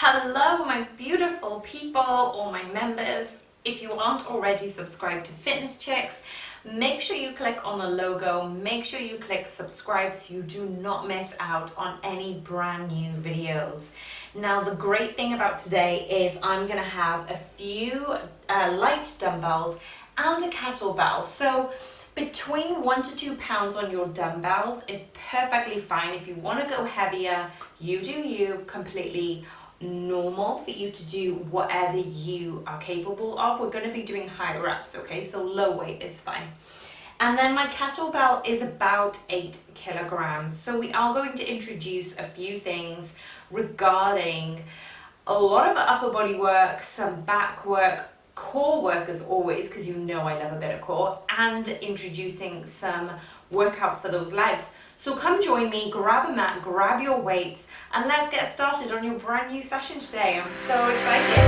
Hello my beautiful people, or my members. If you aren't already subscribed to Fitness Chicks, make sure you click on the logo, make sure you click subscribe so you do not miss out on any brand new videos. Now the great thing about today is I'm going to have a few light dumbbells and a kettlebell. So between 1 to 2 pounds on your dumbbells is perfectly fine. If you want to go heavier, you do you, completely normal for you to do whatever you are capable of. We're going to be doing higher reps, okay? So low weight is fine. And then my kettlebell is about 8 kilograms. So we are going to introduce a few things regarding a lot of upper body work, some back work, core work as always, because you know I love a bit of core, and introducing some workout for those legs. So come join me, grab a mat, grab your weights, and let's get started on your brand new session today. I'm so excited.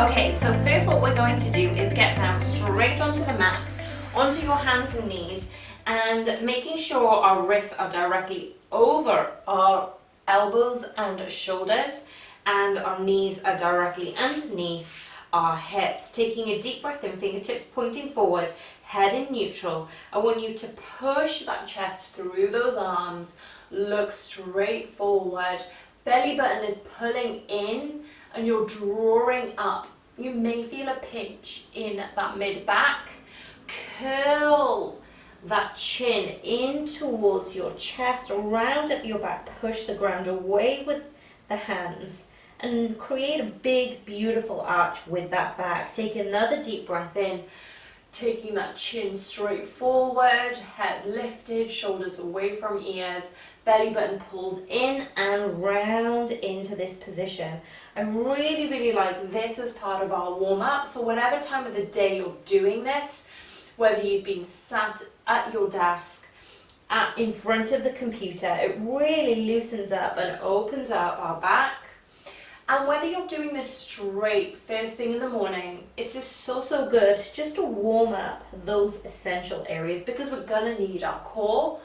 Okay, so first what we're going to do is get down straight onto the mat, onto your hands and knees, and making sure our wrists are directly over our elbows and shoulders, and our knees are directly underneath our hips. Taking a deep breath in, fingertips pointing forward, head in neutral. I want you to push that chest through those arms, look straight forward, belly button is pulling in and you're drawing up. You may feel a pinch in that mid back. Curl that chin in towards your chest, round up your back, push the ground away with the hands and create a big beautiful arch with that back. Take another deep breath in, taking that chin straight forward, head lifted, shoulders away from ears, belly button pulled in and round into this position. I really like this as part of our warm-up. So whatever time of the day you're doing this, whether you've been sat at your desk, in front of the computer, it really loosens up and opens up our back. And whether you're doing this straight first thing in the morning, it's just so good just to warm up those essential areas, because we're gonna need our core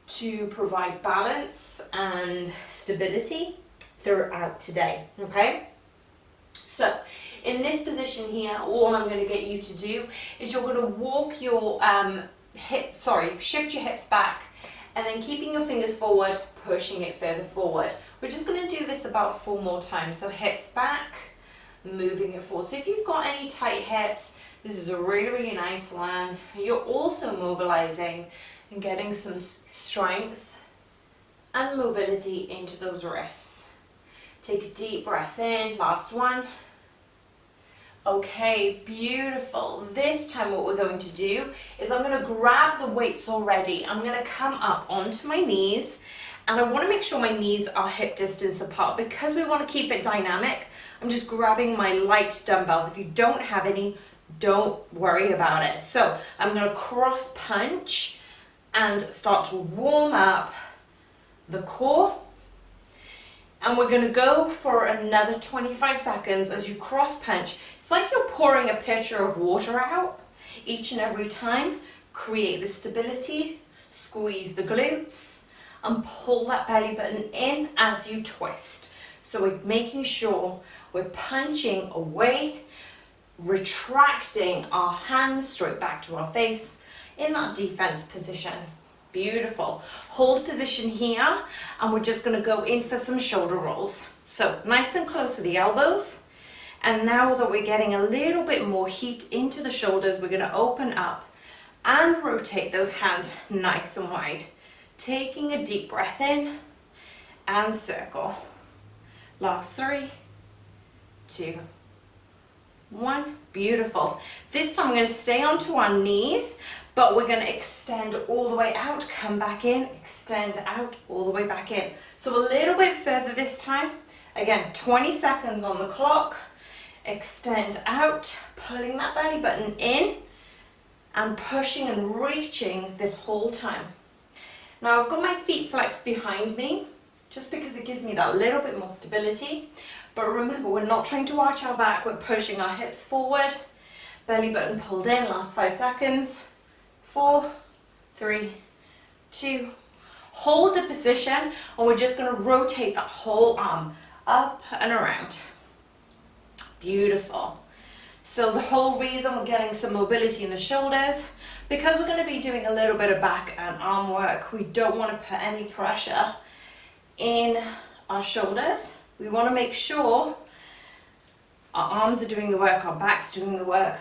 to provide balance and stability throughout today, okay? So in this position here, all I'm going to get you to do is you're going to walk your shift your hips back, and then keeping your fingers forward, pushing it further forward. We're just going to do this about 4 more times. So hips back, moving it forward. So if you've got any tight hips, this is a really nice one. You're also mobilizing and getting some strength and mobility into those wrists. Take a deep breath in, last one. Okay, beautiful. This time what we're going to do is I'm going to grab the weights already. I'm going to come up onto my knees, and I want to make sure my knees are hip distance apart because we want to keep it dynamic. I'm just grabbing my light dumbbells. If you don't have any, don't worry about it. So I'm going to cross punch and start to warm up the core. And we're going to go for another 25 seconds as you cross punch. It's like you're pouring a pitcher of water out each and every time. Create the stability, squeeze the glutes, and pull that belly button in as you twist. So we're making sure we're punching away, retracting our hands straight back to our face in that defense position. Beautiful. Hold position here, and we're just going to go in for some shoulder rolls. So nice and close to the elbows. And now that we're getting a little bit more heat into the shoulders, we're going to open up and rotate those hands nice and wide. Taking a deep breath in and circle. Last 3, 2, 1. Beautiful. This time we're going to stay onto our knees, but we're going to extend all the way out, come back in, extend out, all the way back in. So a little bit further this time. Again, 20 seconds on the clock. Extend out, pulling that belly button in and pushing and reaching this whole time. Now I've got my feet flexed behind me just because it gives me that little bit more stability. But remember, we're not trying to arch our back, we're pushing our hips forward, Belly button pulled in, last 5 seconds. 4, 3, 2. Hold the position, and we're just going to rotate that whole arm up and around. Beautiful. So the whole reason we're getting some mobility in the shoulders, because we're going to be doing a little bit of back and arm work, we don't want to put any pressure in our shoulders. We want to make sure our arms are doing the work, our back's doing the work,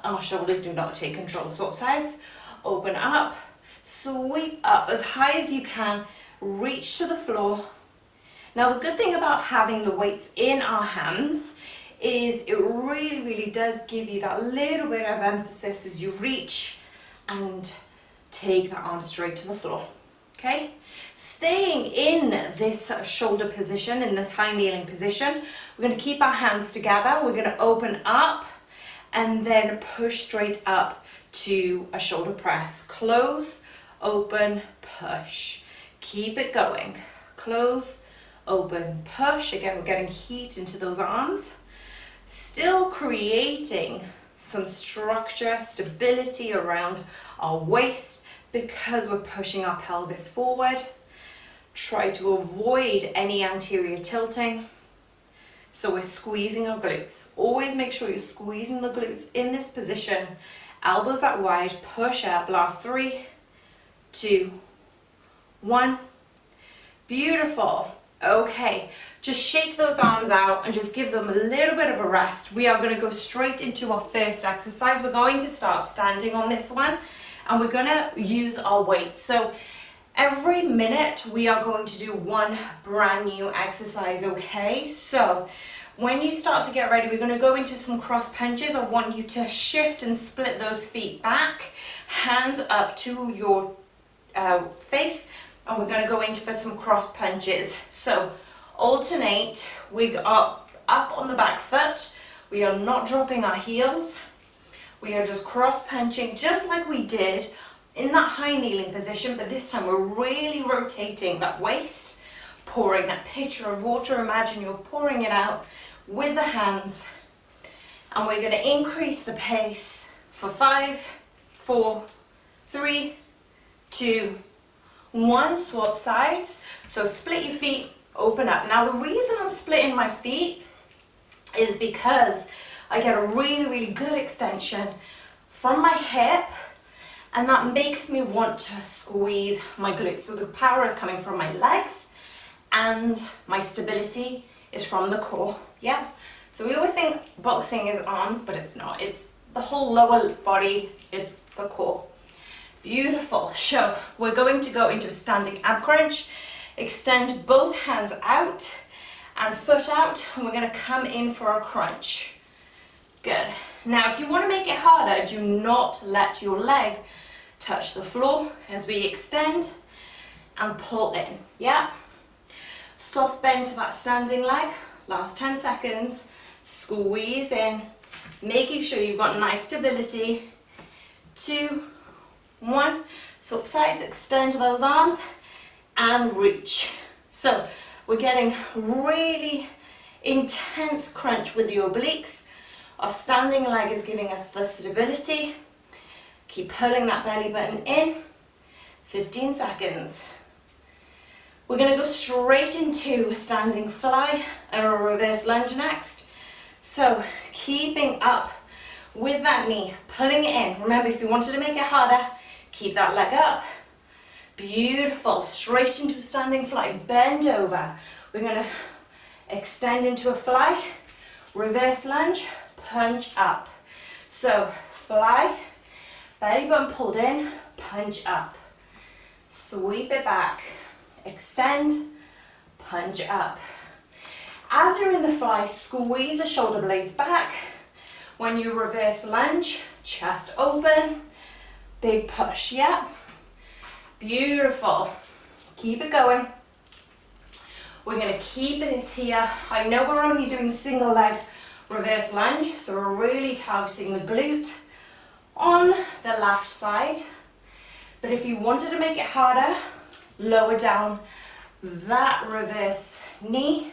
and our shoulders do not take control. Swap sides, open up, sweep up as high as you can, reach to the floor. Now the good thing about having the weights in our hands is it really does give you that little bit of emphasis as you reach and take that arm straight to the floor. Okay, staying in this shoulder position, in this high kneeling position, we're going to keep our hands together. We're going to open up and then push straight up to a shoulder press. Close, open, push. Keep it going. Close, open, push. Again, we're getting heat into those arms. Still creating some structure, stability around our waist because we're pushing our pelvis forward. Try to avoid any anterior tilting. So we're squeezing our glutes. Always make sure you're squeezing the glutes in this position. Elbows out wide, push up. Last 3, 2, 1. Beautiful. Okay, just shake those arms out and just give them a little bit of a rest. We are going to go straight into our first exercise. We're going to start standing on this one, and we're going to use our weights. So every minute we are going to do one brand new exercise, okay? So when you start to get ready, we're going to go into some cross punches. I want you to shift and split those feet back, hands up to your face, and we're going to go into for some cross punches. So alternate, we are up on the back foot, we are not dropping our heels, we are just cross punching just like we did in that high kneeling position, but this time we're really rotating that waist, pouring that pitcher of water. Imagine you're pouring it out with the hands, and we're going to increase the pace for 5, 4, 3, 2, 1. Swap sides. So split your feet, open up. Now the reason I'm splitting my feet is because I get a really good extension from my hip, and that makes me want to squeeze my glutes. So the power is coming from my legs and my stability is from the core. Yeah. So we always think boxing is arms, but it's not. It's the whole lower body, is the core. Beautiful. So we're going to go into a standing ab crunch. Extend both hands out and foot out, and we're going to come in for a crunch. Good. Now if you want to make it harder, do not let your leg touch the floor as we extend and pull in. Yeah. Soft bend to that standing leg. Last 10 seconds. Squeeze in, making sure you've got nice stability. 2, 1. Swap sides, extend those arms and reach. So we're getting really intense crunch with the obliques. Our standing leg is giving us the stability. Keep pulling that belly button in. 15 seconds. We're going to go straight into a standing fly and a reverse lunge next. So keeping up with that knee, pulling it in. Remember, if you wanted to make it harder, keep that leg up. Beautiful. Straight into a standing fly. Bend over. We're going to extend into a fly, reverse lunge, punch up. So fly, belly button pulled in, punch up. Sweep it back, extend, punch up. As you're in the fly, squeeze the shoulder blades back. When you reverse lunge, chest open, big push, yeah? Beautiful. Keep it going. We're going to keep this here. I know we're only doing single leg reverse lunge, so we're really targeting the glute on the left side. But if you wanted to make it harder, lower down that reverse knee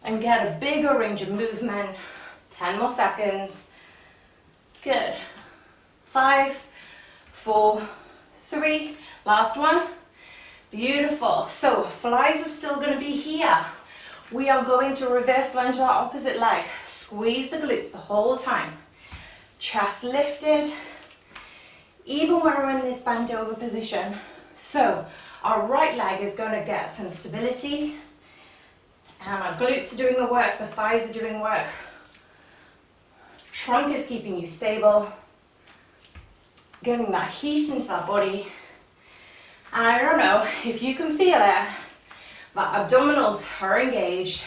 and get a bigger range of movement. 10 more seconds. Good. 5, 4, 3. Last one. Beautiful. So flies are still going to be here. We are going to reverse lunge our opposite leg. Squeeze the glutes the whole time. Chest lifted. Even when we're in this bent over position. So our right leg is going to get some stability. And our glutes are doing the work. The thighs are doing work. Trunk is keeping you stable. Getting that heat into that body. And I don't know if you can feel it, but abdominals are engaged,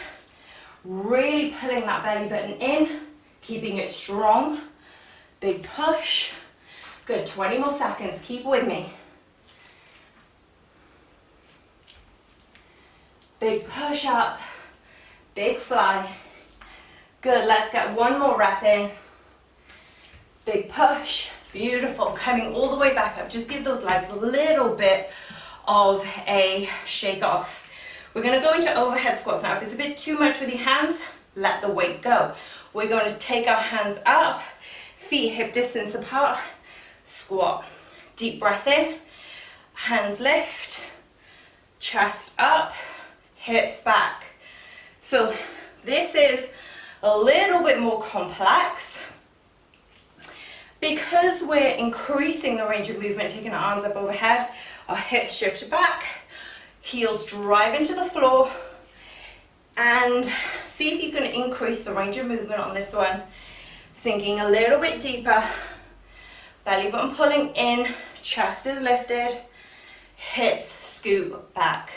really pulling that belly button in, keeping it strong. Big push. Good, 20 more seconds, keep with me. Big push up, big fly. Good, let's get one more rep in. Big push. Beautiful, coming all the way back up. Just give those legs a little bit of a shake off. We're going to go into overhead squats now. If it's a bit too much with your hands, let the weight go. We're going to take our hands up, feet hip distance apart, squat. Deep breath in, hands lift, chest up, hips back. So this is a little bit more complex. Because we're increasing the range of movement, taking our arms up overhead, our hips shift back, heels drive into the floor, and see if you can increase the range of movement on this one. Sinking a little bit deeper, belly button pulling in, chest is lifted, hips scoop back.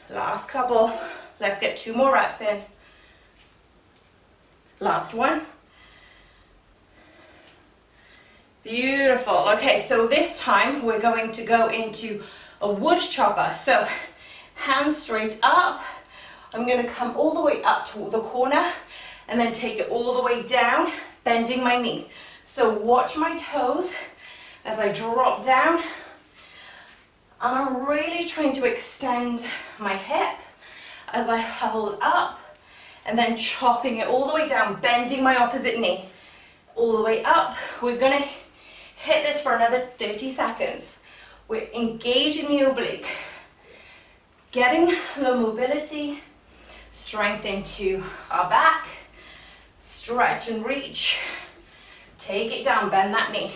Last couple, let's get 2 more reps in. Last one. Beautiful. Okay, so this time we're going to go into a wood chopper. So hands straight up. I'm going to come all the way up to the corner and then take it all the way down, bending my knee. So watch my toes as I drop down. And I'm really trying to extend my hip as I hold up and then chopping it all the way down, bending my opposite knee. All the way up. We're going to hit this for another 30 seconds. We're engaging the oblique, getting the mobility, strength into our back, stretch and reach, take it down, bend that knee.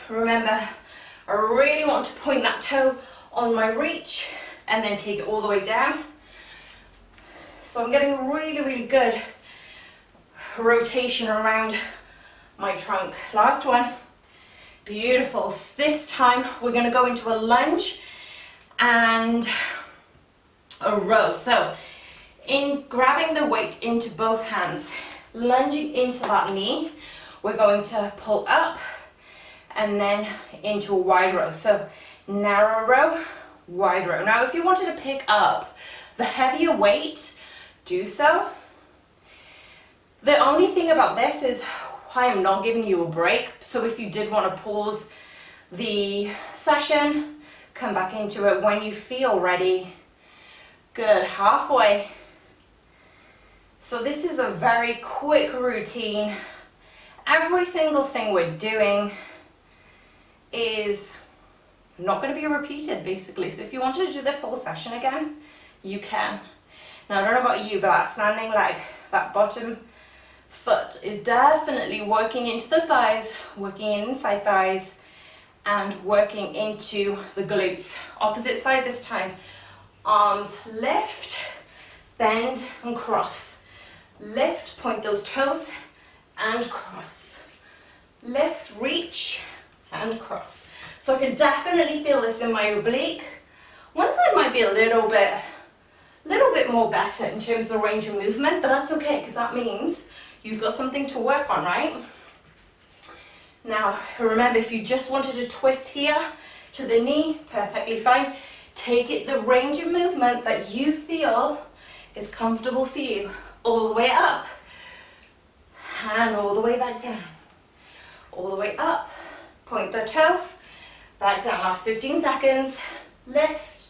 Remember, I really want to point that toe on my reach and then take it all the way down. So I'm getting really, really good rotation around my trunk. Last one. Beautiful. This time we're going to go into a lunge and a row. So in grabbing the weight into both hands, lunging into that knee, we're going to pull up and then into a wide row. So narrow row, wide row. Now if you wanted to pick up the heavier weight, do so. The only thing about this is I am not giving you a break. So if you did want to pause the session, come back into it when you feel ready. Good, halfway. So this is a very quick routine. Every single thing we're doing is not going to be repeated basically. So if you wanted to do this whole session again, you can. Now I don't know about you, but that standing leg, that bottom foot is definitely working into the thighs, working inside thighs, and working into the glutes. Opposite side this time. Arms lift, bend and cross. Lift, point those toes and cross. Lift, reach and cross. So I can definitely feel this in my oblique. One side might be a little bit more better in terms of the range of movement, but that's okay because that means you've got something to work on, right? Now, remember, if you just wanted to twist here to the knee, perfectly fine. Take it the range of movement that you feel is comfortable for you. All the way up, and all the way back down. All the way up, point the toe, back down. Last 15 seconds, lift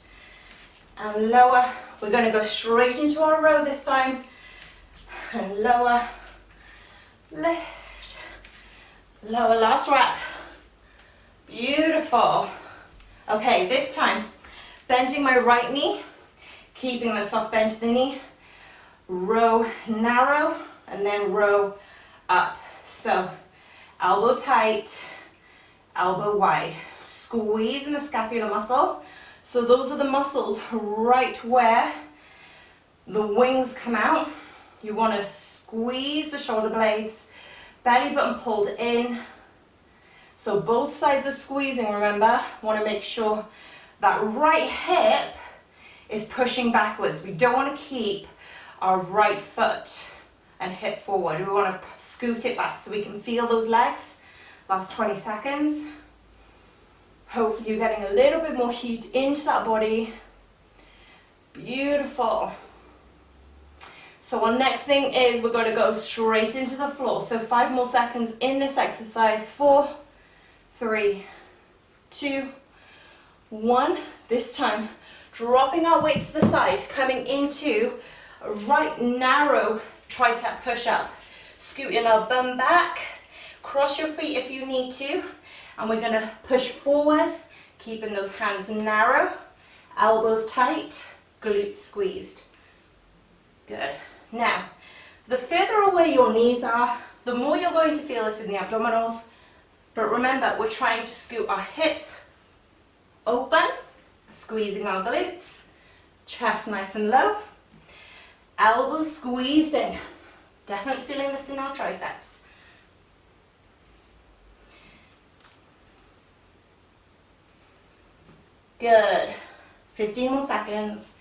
and lower. We're going to go straight into our row this time, and lower, lift, lower, last rep. Beautiful. Okay, this time, bending my right knee, keeping the soft bend to the knee, row narrow, and then row up. So, elbow tight, elbow wide. Squeeze in the scapular muscle. So those are the muscles right where the wings come out. You want to squeeze the shoulder blades, belly button pulled in. So both sides are squeezing, remember. Want to make sure that right hip is pushing backwards. We don't want to keep our right foot and hip forward. We want to scoot it back so we can feel those legs. Last 20 seconds. Hopefully you're getting a little bit more heat into that body. Beautiful. So our next thing is we're going to go straight into the floor. So 5 more seconds in this exercise. 4, 3, 2, 1. This time, dropping our weights to the side, coming into a right narrow tricep push-up. Scooting our bum back, cross your feet if you need to, and we're going to push forward, keeping those hands narrow, elbows tight, glutes squeezed. Good. Now, the further away your knees are, the more you're going to feel this in the abdominals. But remember, we're trying to scoot our hips open, squeezing our glutes, chest nice and low, elbows squeezed in. Definitely feeling this in our triceps. Good. 15 more seconds.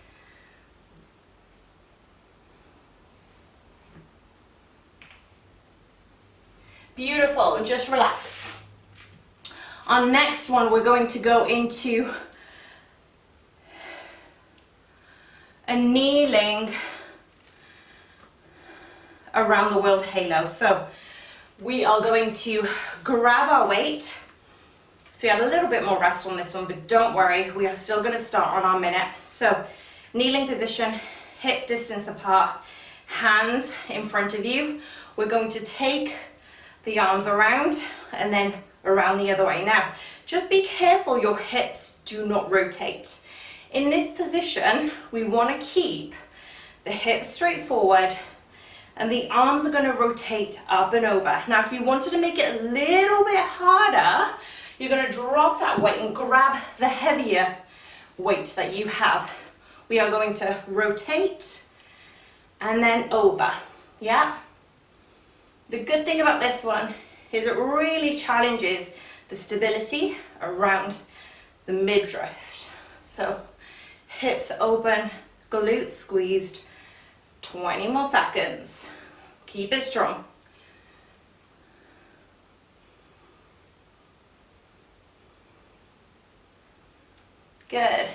Beautiful, and just relax. Our next one, we're going to go into a kneeling around the world halo. So we are going to grab our weight. So we had a little bit more rest on this one, but don't worry, we are still going to start on our minute. So kneeling position, hip distance apart, hands in front of you. We're going to take the arms around and then around the other way. Now, just be careful your hips do not rotate. In this position, we want to keep the hips straight forward and the arms are going to rotate up and over. Now, if you wanted to make it a little bit harder, you're going to drop that weight and grab the heavier weight that you have. We are going to rotate and then over. Yeah? The good thing about this one is it really challenges the stability around the midriff. So hips open, glutes squeezed, 20 more seconds. Keep it strong. Good.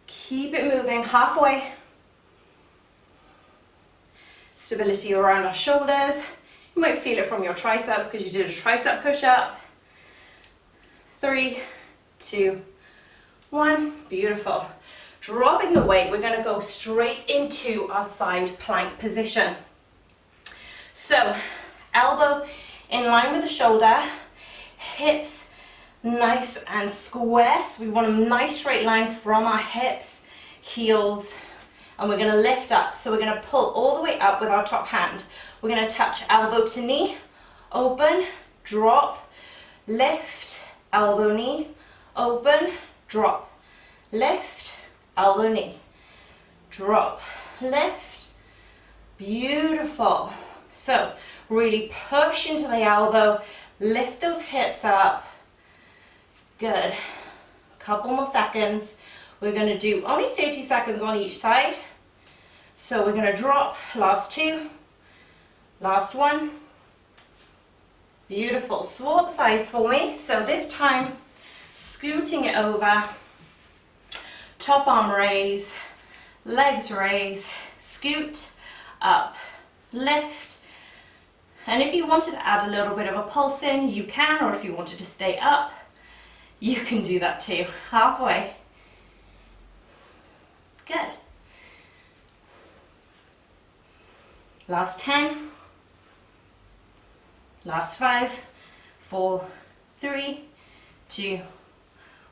Keep it moving halfway. Stability around our shoulders. You might feel it from your triceps because you did a tricep push-up. 3, 2, 1. Beautiful. Dropping the weight, we're going to go straight into our side plank position. So, elbow in line with the shoulder, hips nice and square. So we want a nice straight line from our hips, heels, and we're going to lift up. So we're going to pull all the way up with our top hand. We're going to touch elbow to knee, open, drop, lift, elbow, knee, open, drop, lift, elbow, knee, drop, lift. Beautiful. So really push into the elbow, lift those hips up. Good. Couple more seconds. We're going to do only 30 seconds on each side. So we're going to drop, last 2, last 1. Beautiful. Swap sides for me. So this time, scooting it over, top arm raise, legs raise, scoot, up, lift. And if you wanted to add a little bit of a pulse in, you can, or if you wanted to stay up, you can do that too. Halfway. Good. Last 10, Last 5, 4, 3, 2,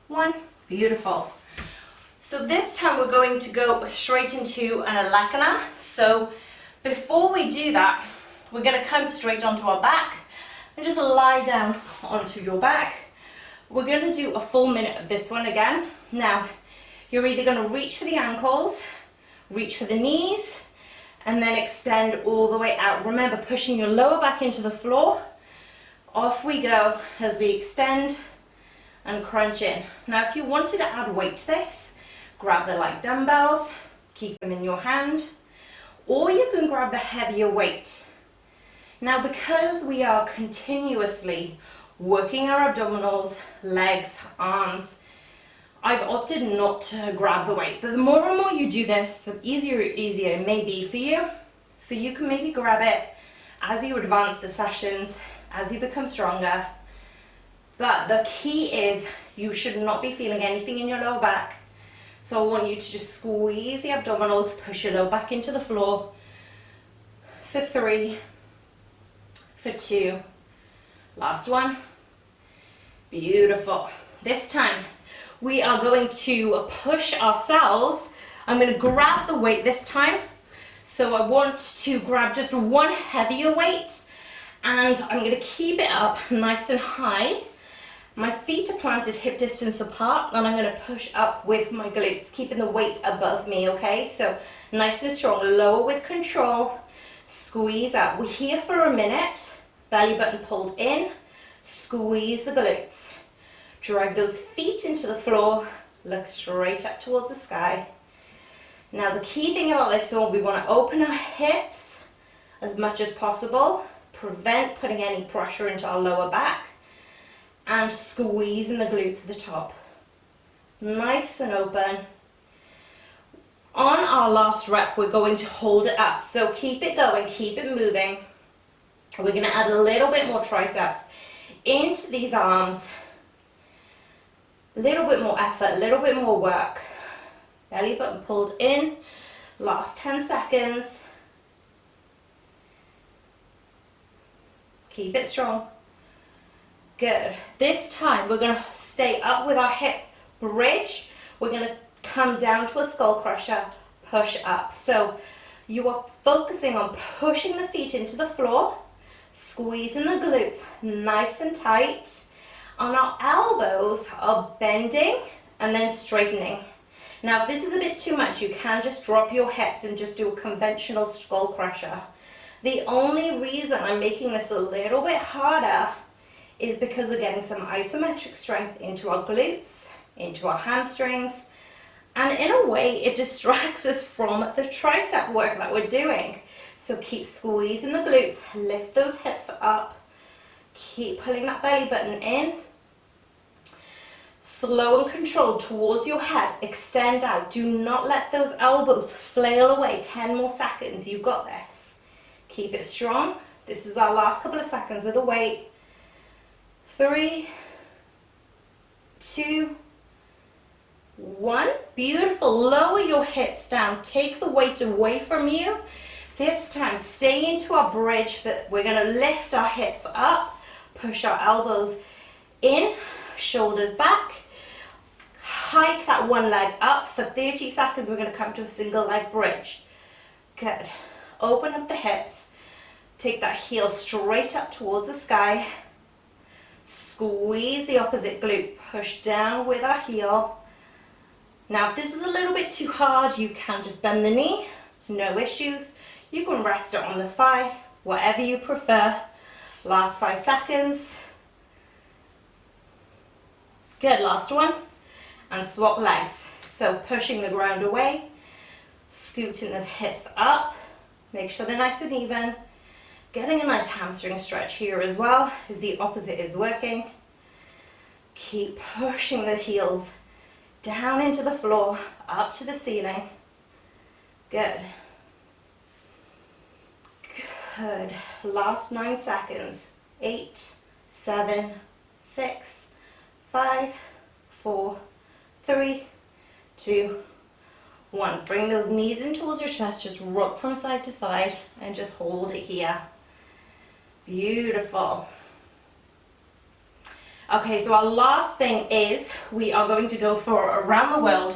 1. Beautiful. So this time we're going to go straight into an Alakana. So before we do that, we're going to come straight onto our back and just lie down onto your back. We're going to do a full minute of this one again. Now, you're either going to reach for the ankles, reach for the knees, and then extend all the way out. Remember, pushing your lower back into the floor. Off we go as we extend and crunch in. Now, if you wanted to add weight to this, grab the light dumbbells, keep them in your hand, or you can grab the heavier weight. Now, because we are continuously working our abdominals, legs, arms, I've opted not to grab the weight, but the more and more you do this, the easier it may be for you. So you can maybe grab it as you advance the sessions, as you become stronger. But the key is you should not be feeling anything in your lower back. So I want you to just squeeze the abdominals, push your lower back into the floor for 3, for 2, last one. Beautiful. This time, we are going to push ourselves. I'm going to grab the weight this time. So I want to grab just one heavier weight and I'm going to keep it up nice and high. My feet are planted hip distance apart and I'm going to push up with my glutes, keeping the weight above me, okay? So nice and strong, lower with control, squeeze out. We're here for a minute, belly button pulled in, squeeze the glutes. Drag those feet into the floor, look straight up towards the sky. Now the key thing about this one, we want to open our hips as much as possible, prevent putting any pressure into our lower back, and squeezing the glutes at the top. Nice and open. On our last rep, we're going to hold it up. So keep it going, keep it moving. We're going to add a little bit more triceps into these arms. A little bit more effort, a little bit more work. Belly button pulled in. Last 10 seconds. Keep it strong. Good. This time we're going to stay up with our hip bridge. We're going to come down to a skull crusher, push up. So you are focusing on pushing the feet into the floor, squeezing the glutes nice and tight. And our elbows are bending and then straightening. Now, if this is a bit too much, you can just drop your hips and just do a conventional skull crusher. The only reason I'm making this a little bit harder is because we're getting some isometric strength into our glutes, into our hamstrings, and in a way it distracts us from the tricep work that we're doing. So keep squeezing the glutes, lift those hips up, keep pulling that belly button in. Slow and controlled towards your head, extend out. Do not let those elbows flail away. 10 more seconds, you've got this. Keep it strong. This is our last couple of seconds with a weight. 3, 2, 1. Beautiful. Lower your hips down. Take the weight away from you. This time, stay into our bridge, but we're going to lift our hips up, push our elbows in, shoulders back. Hike that one leg up. For 30 seconds, we're going to come to a single leg bridge. Good. Open up the hips. Take that heel straight up towards the sky. Squeeze the opposite glute. Push down with our heel. Now, if this is a little bit too hard, you can just bend the knee. No issues. You can rest it on the thigh, whatever you prefer. Last 5 seconds. Good, last one. And swap legs. So pushing the ground away, scooting the hips up. Make sure they're nice and even. Getting a nice hamstring stretch here as well, as the opposite is working. Keep pushing the heels down into the floor, up to the ceiling. Good. Good. Last 9 seconds. 8, 7, 6, 5, 4, 3, 2, 1. Bring those knees in towards your chest. Just rock from side to side and just hold it here. Beautiful. Okay, so our last thing is we are going to go for around the world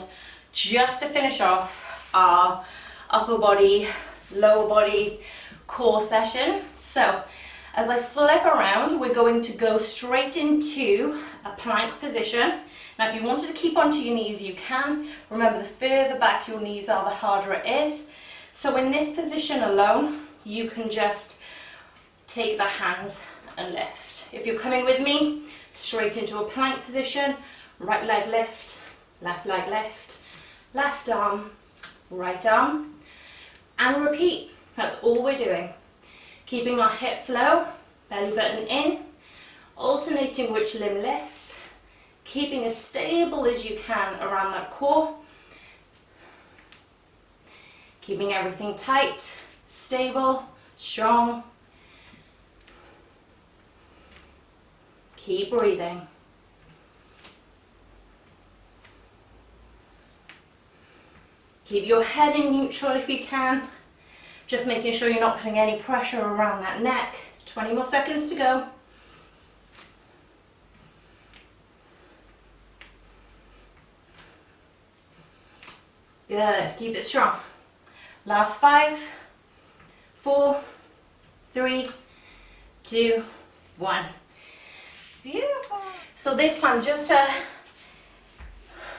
just to finish off our upper body, lower body core session. So as I flip around, we're going to go straight into a plank position. Now if you wanted to keep onto your knees, you can. Remember, the further back your knees are, the harder it is. So in this position alone, you can just take the hands and lift. If you're coming with me, straight into a plank position, right leg lift, left leg lift, left arm, right arm, and repeat. That's all we're doing. Keeping our hips low, belly button in, alternating which limb lifts, keeping as stable as you can around that core, keeping everything tight, stable, strong. Keep breathing. Keep your head in neutral if you can. Just making sure you're not putting any pressure around that neck. 20 more seconds to go. Good, keep it strong. Last 5, 4, 3, 2, 1. Beautiful. So this time, just to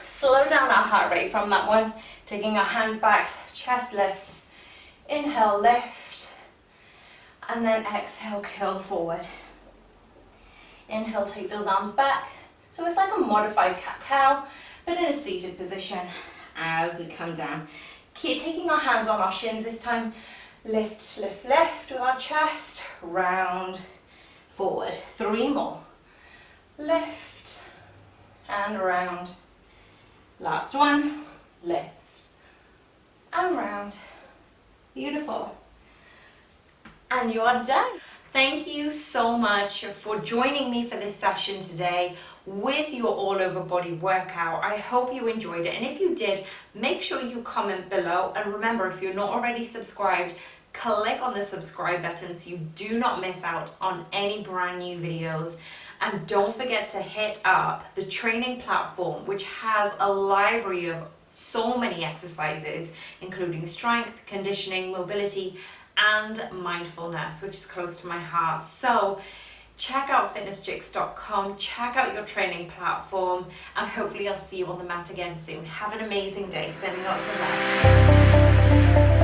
slow down our heart rate from that one, taking our hands back, chest lifts, inhale, lift, and then exhale, curl forward. Inhale, take those arms back. So it's like a modified cat-cow, but in a seated position as we come down. Keep taking our hands on our shins this time. Lift, lift, lift with our chest, round, forward. 3 more. Lift and round. Last one. Lift and round. Beautiful. And you are done. Thank you so much for joining me for this session today with your all over body workout. I hope you enjoyed it, and if you did, make sure you comment below, and remember, if you're not already subscribed, click on the subscribe button so you do not miss out on any brand new videos. And don't forget to hit up the training platform, which has a library of so many exercises, including strength, conditioning, mobility, and mindfulness, which is close to my heart. So check out fitnesschicks.com, check out your training platform, and hopefully I'll see you on the mat again soon. Have an amazing day. Sending lots of love.